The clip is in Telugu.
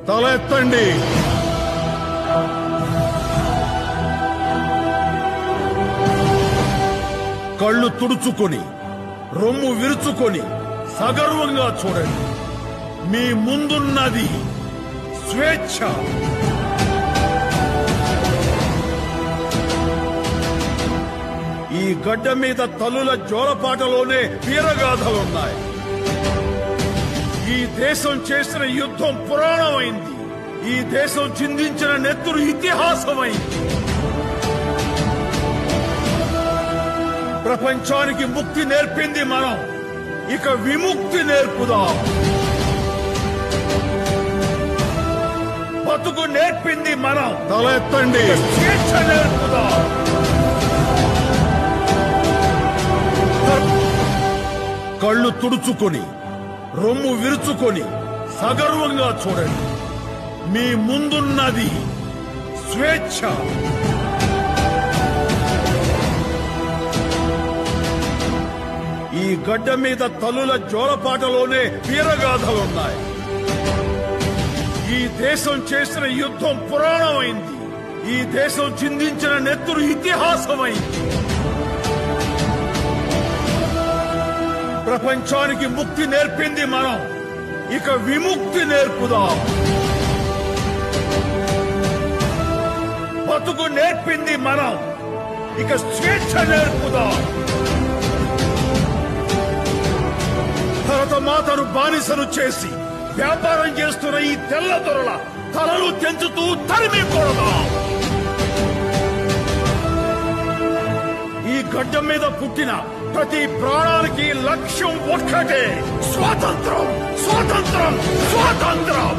తల ఎత్తండి. కళ్ళు తుడుచుకొని రొమ్ము విరుచుకొని సగర్వంగా చూడండి. మీ ముందున్నది స్వేచ్ఛ. ఈ గడ్డ మీద తల్లుల జోలపాటలోనే వీరగాథలున్నాయి. ఈ దేశం చేసిన యుద్ధం పురాణమైంది. ఈ దేశం చిందించిన నెత్తురు ఇతిహాసమైంది. ప్రపంచానికి ముక్తి నేర్పింది మనం, ఇక విముక్తి నేర్పుదాం. బతుకు నేర్పింది మనం, తల ఎత్తండి. స్వేచ్ఛ నేర్పుదాం. కళ్ళు తుడుచుకొని రొమ్ము విరుచుకొని సగర్వంగా చూడండి. మీ ముందున్నది స్వేచ్ఛ. ఈ గడ్డ మీద తల్లుల జోలపాటలోనే వీరగాథలున్నాయి. ఈ దేశం చేసిన యుద్ధం పురాణమైంది. ఈ దేశం చిందించిన నెత్తురు ఇతిహాసమైంది. ప్రపంచానికి ముక్తి నేర్పింది మనం, ఇక విముక్తి నేర్పుదాం. బతుకు నేర్పింది మనం, ఇక స్వేచ్ఛ నేర్పుదాం. భరతమాతను బానిసను చేసి వ్యాపారం చేస్తున్న ఈ తెల్ల దొరల తలలు తెంచుతూ తరిమి కొడదాం. ఈ గడ్డ మీద పుట్టిన ప్రతి ప్రాణానికి లక్ష్యం ఒక్కటే, స్వాతంత్రం, స్వాతంత్రం, స్వాతంత్రం.